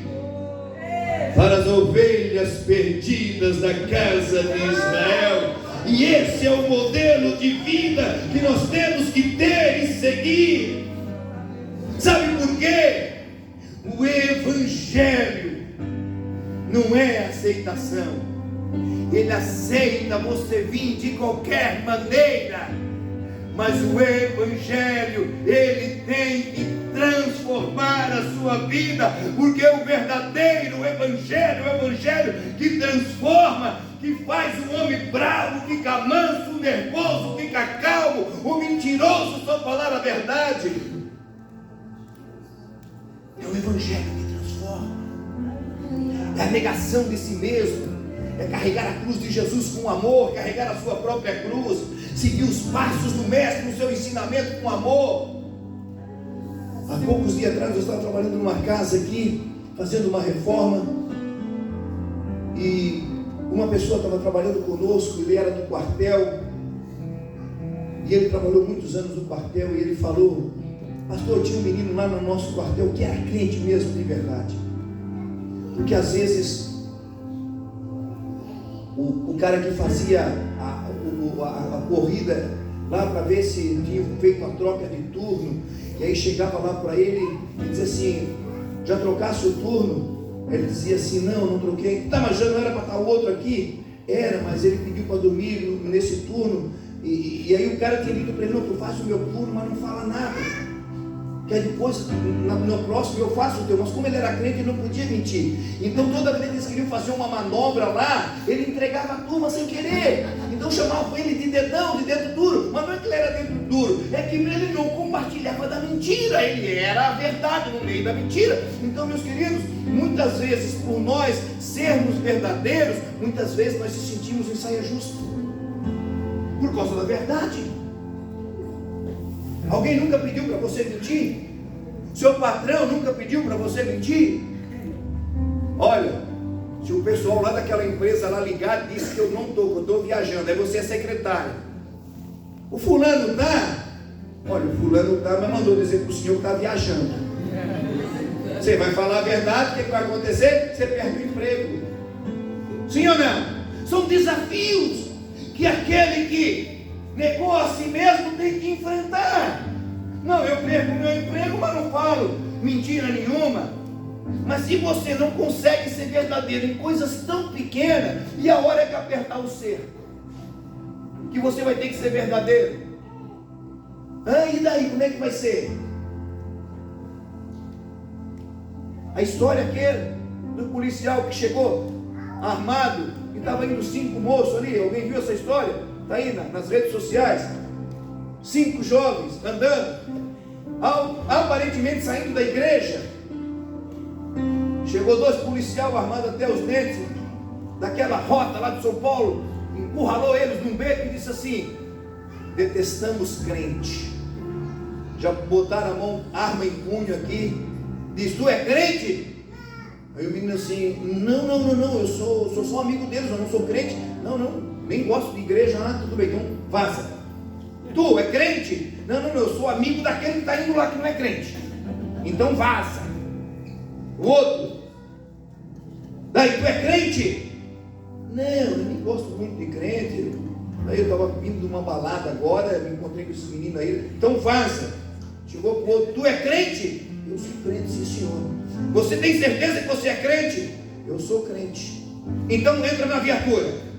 para as ovelhas perdidas da casa de Israel. E esse é o modelo de vida que nós temos que ter e seguir. Sabe por quê? O Evangelho não é aceitação. Ele aceita você vir de qualquer maneira, mas o Evangelho, ele tem que transformar a sua vida, porque o verdadeiro Evangelho é o Evangelho que transforma, que faz o homem bravo ficar manso, o nervoso ficar calmo, o mentiroso só falar a verdade. É o Evangelho que transforma, é a negação de si mesmo, é carregar a cruz de Jesus com amor, carregar a sua própria cruz, seguir os passos do Mestre no seu ensinamento com amor. Há poucos dias atrás eu estava trabalhando numa casa aqui, fazendo uma reforma, e uma pessoa estava trabalhando conosco, ele era do quartel, e ele trabalhou muitos anos no quartel, e ele falou: pastor, tinha um menino lá no nosso quartel que era crente mesmo de verdade, porque às vezes o cara que fazia a corrida lá para ver se tinha feito a troca de turno, e aí chegava lá para ele e dizia assim: já trocasse o turno? Ele dizia assim: não troquei. Tá, mas já não era para estar o outro aqui? Era, mas ele pediu para dormir nesse turno, e aí o cara tinha dito para ele: não, tu faz o meu turno, mas não fala nada, que aí depois, no próximo eu faço o teu. Mas como ele era crente, ele não podia mentir. Então toda vez que eles queriam fazer uma manobra lá, ele entregava a turma sem querer. Então chamavam ele de dedão, de dedo duro. Mas não é que ele era dedo duro, é que ele não compartilhava da mentira, ele era a verdade no meio da mentira. Então, meus queridos, muitas vezes, por nós sermos verdadeiros, muitas vezes nós se sentimos em saia justa por causa da verdade. Alguém nunca pediu para você mentir? Seu patrão nunca pediu para você mentir? Olha, se o pessoal lá daquela empresa lá ligar e disse que eu não estou, que eu estou viajando, aí você é secretária. O fulano está? Olha, o fulano está, mas mandou dizer para o senhor que está viajando. Você vai falar a verdade, o que vai acontecer? Você perde o emprego. Sim ou não? São desafios que aquele que negou a si mesmo tem que enfrentar. Não, eu perco meu emprego, mas não falo mentira nenhuma. Mas se você não consegue ser verdadeiro em coisas tão pequenas, e a hora é que apertar o cerco, que você vai ter que ser verdadeiro. E daí, como é que vai ser? A história aquele do policial que chegou armado e estava indo 5 moços ali. Alguém viu essa história? Está aí nas redes sociais. 5 jovens andando, aparentemente saindo da igreja. Chegou 2 policiais armados até os dentes, daquela rota lá de São Paulo, encurralou eles num beco e disse assim: detestamos crente. Já botaram a mão, arma em punho aqui, diz: tu é crente? Aí o menino assim: não, eu sou só amigo deles, eu não sou crente. Não, nem gosto de igreja. Tudo bem, então vaza. Tu é crente? Não, eu sou amigo daquele que está indo lá que não é crente. Então vaza. O outro: daí, tu é crente? Não, eu nem gosto muito de crente. Aí eu estava vindo de uma balada agora, me encontrei com esse menino aí. Então vaza. Chegou para o outro: tu é crente? Eu sou crente, sim senhor. Você tem certeza que você é crente? Eu sou crente. Então entra na viatura.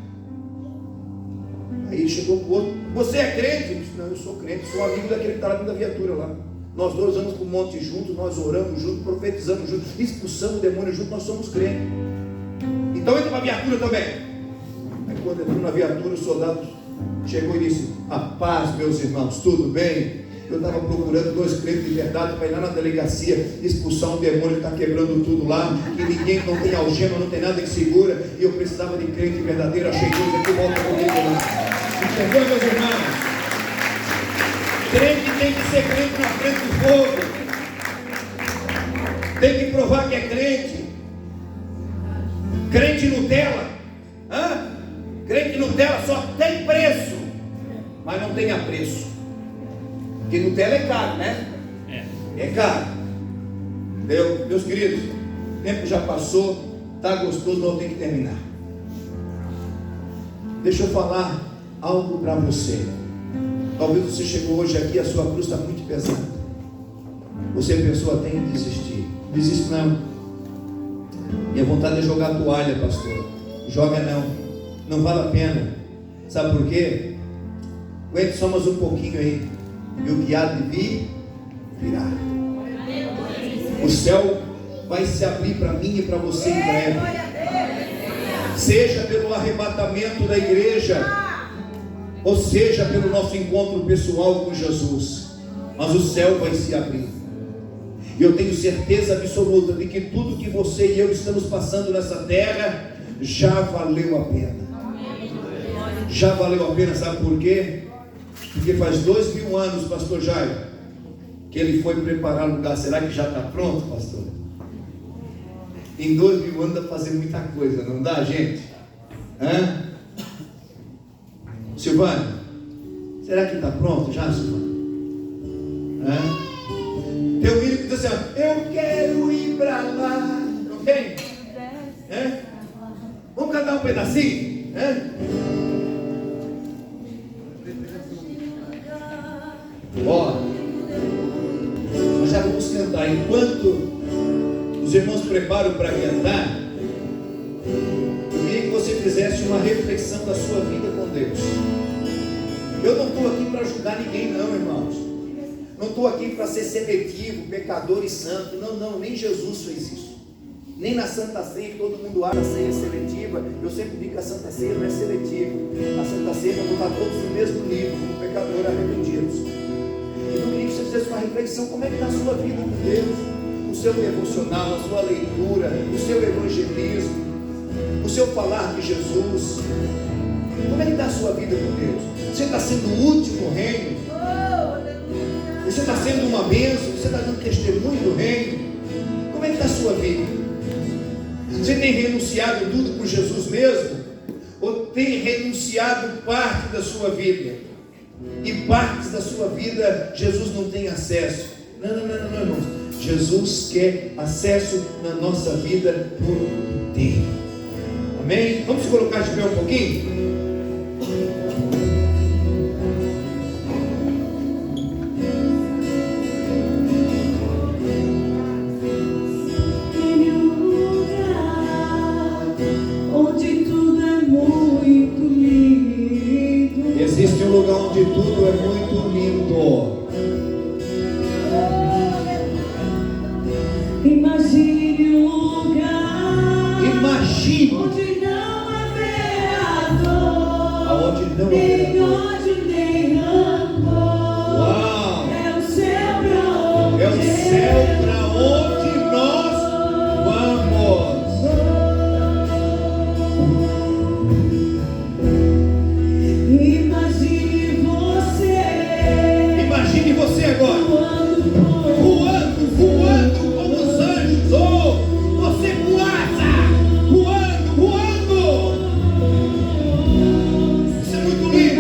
Aí chegou para o outro: você é crente? Eu disse: não, eu sou crente, sou amigo daquele que está lá dentro da viatura lá. Nós 2 vamos para o monte juntos, nós oramos juntos, profetizamos juntos, expulsamos o demônio juntos, nós somos crentes. Então entra na viatura também. Aí quando entrou na viatura, o soldado chegou e disse: a paz, meus irmãos, tudo bem? Eu estava procurando 2 crentes de verdade para ir lá na delegacia expulsar um demônio que está quebrando tudo lá, que ninguém, não tem algema, não tem nada que segura, e eu precisava de crente verdadeiro. Achei coisa que volta comigo lá. Entendeu, meus irmãos? Crente tem que ser crente na frente do povo, tem que provar que é crente. Crente Nutella, crente Nutella só tem preço, mas não tem apreço. Porque Nutella é caro, né? É caro. Meus queridos, o tempo já passou, está gostoso, não tem que terminar. Deixa eu falar algo para você. Talvez você chegou hoje aqui, a sua cruz está muito pesada. Você pensou até em desistir. Desiste não. Minha vontade é jogar a toalha, pastor. Joga não. Não vale a pena. Sabe por quê? Aguente só mais um pouquinho aí. E o que há de vir, virá. O céu vai se abrir para mim e para você em breve. Seja pelo arrebatamento da igreja, ou seja pelo nosso encontro pessoal com Jesus, mas o céu vai se abrir. E eu tenho certeza absoluta de que tudo que você e eu estamos passando nessa terra já valeu a pena. Já valeu a pena, sabe por quê? Porque faz 2000 anos, pastor Jairo, que ele foi preparar o lugar. Será que já está pronto, pastor? Em 2000 anos dá para fazer muita coisa, não dá, gente? Hã? Silvana, será que está pronto já, Silvana? Hã? Tem um filho que diz assim, ó, eu quero ir para lá. Ok? Vamos cantar um pedacinho? Ó, nós já vamos cantar. Enquanto os irmãos preparam para cantar, eu queria que você fizesse uma reflexão da sua vida com Deus. Eu não estou aqui para julgar ninguém não, irmãos. Não estou aqui para ser seletivo, pecador e santo. Não, nem Jesus fez isso. Nem na Santa Ceia, que todo mundo acha a ceia seletiva. Eu sempre digo que a Santa Ceia não é seletiva. A Santa Ceia vai botar todos no mesmo nível, como pecadores arrependidos. Então eu queria que você fizesse uma reflexão. Como é que está a sua vida com Deus? O seu devocional, a sua leitura, o seu evangelismo, o seu falar de Jesus. Como é que está a sua vida com Deus? Você está sendo útil no reino? Você está sendo uma bênção? Você está dando testemunho do reino? Como é que está a sua vida? Você tem renunciado tudo por Jesus mesmo? Ou tem renunciado parte da sua vida? E partes da sua vida Jesus não tem acesso? Não, irmãos. Jesus quer acesso na nossa vida por inteiro. Amém? Vamos se colocar de pé um pouquinho? Existe um lugar onde tudo é muito lindo. Imagine um lugar. Imagine onde não haverá dor, aonde não nem haverá dor. ódio, nem rancor. Uau! É o céu pra onde, É o céu para onde nós vamos. Imagine você agora voando como os anjos. Oh, você voando. Isso é muito lindo.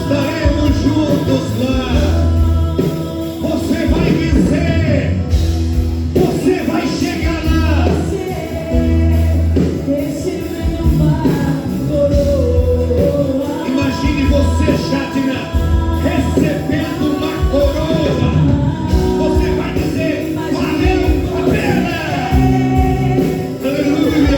estaremos juntos lá. Você vai vencer. Você vai chegar lá. Imagine você, Jadina, recebendo uma coroa. Você vai dizer: valeu a pena. Aleluia.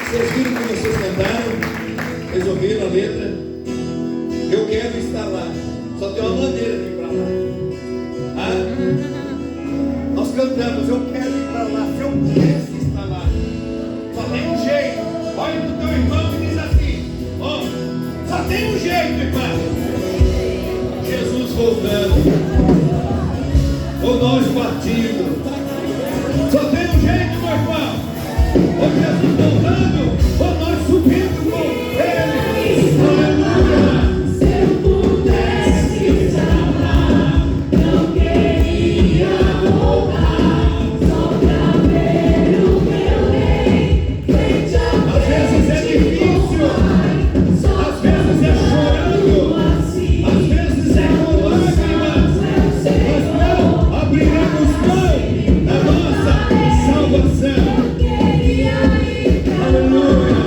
Vocês viram que vocês cantaram? Vocês ouviram a letra? Eu quero estar lá. Só tem uma maneira de ir para lá. Nós cantamos: eu quero ir para lá. Se eu pudesse estar lá. Só tem um jeito. Olha para o teu irmão e diz assim: só tem um jeito, irmão. Jesus voltando. Ou nós partindo. Só tem um jeito, meu irmão. Ou Jesus voltando, ou nós subindo com Ele. Aleluia. Se eu pudesse estar lá, não queria voltar, só pra ver o meu rei frente a frente. Às vezes é difícil, às vezes é chorando, às vezes é com lágrimas, mas não abriremos mão da nossa salvação. Aleluia.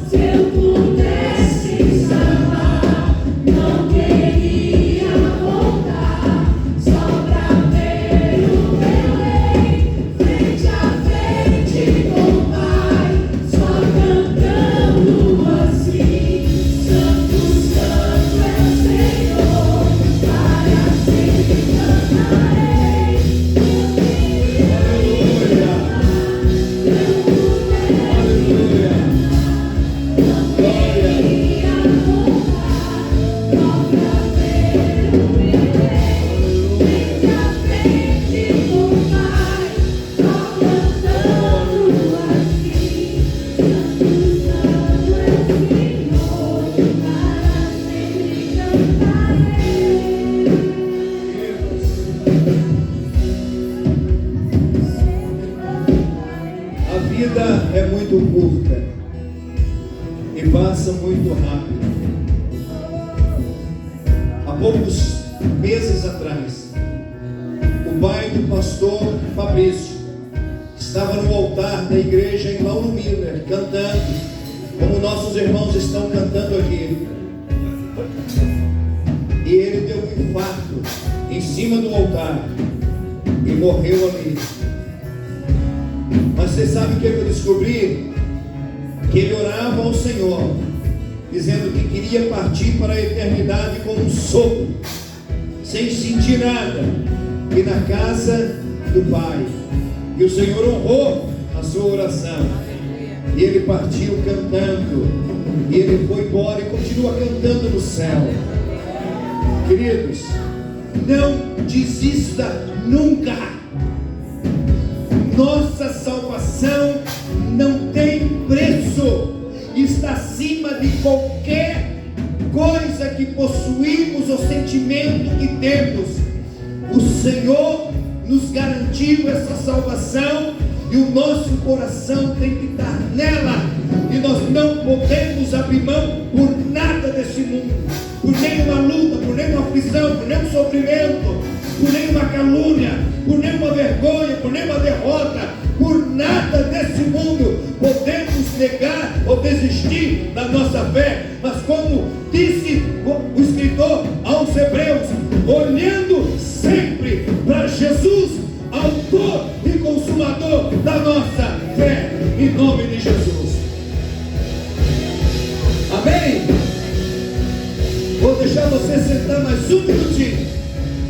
Se eu pudesse estar lá, não queria voltar, só pra ver o meu rei frente a frente com o Pai, só cantando assim: Santo, Santo é o Senhor, para sempre cantarei. Aleluia. A vida é muito curta e passa muito rápido. Há poucos meses atrás, o pai do pastor Fabrício estava no altar da igreja em Lauro Miller, cantando, como nossos irmãos estão cantando aqui. E ele deu um infarto em cima do altar e morreu ali. Mas você sabe o que eu descobri? Que ele orava ao Senhor, dizendo que queria partir para a eternidade com um sopro, sem sentir nada, e na casa do Pai. E o Senhor honrou a sua oração. E ele partiu cantando. E ele foi embora e continua cantando no céu. Queridos, não desista nunca. Nossa salvação não tem preço. Está acima de qualquer coisa que possuímos ou sentimento que temos. O Senhor nos garantiu essa salvação, e o nosso coração tem que estar nela, e nós não podemos abrir mão por nada desse mundo, por nenhuma luta, por nenhuma aflição, por nenhum sofrimento, por nenhuma calúnia, por nenhuma vergonha, por nenhuma derrota, por nada desse mundo podemos negar ou desistir da nossa fé. Mas como disse o escritor aos Hebreus, olhando sempre para Jesus, autor e consumador da nossa fé, em nome de Jesus. Amém? Vou deixar você sentar mais um minutinho.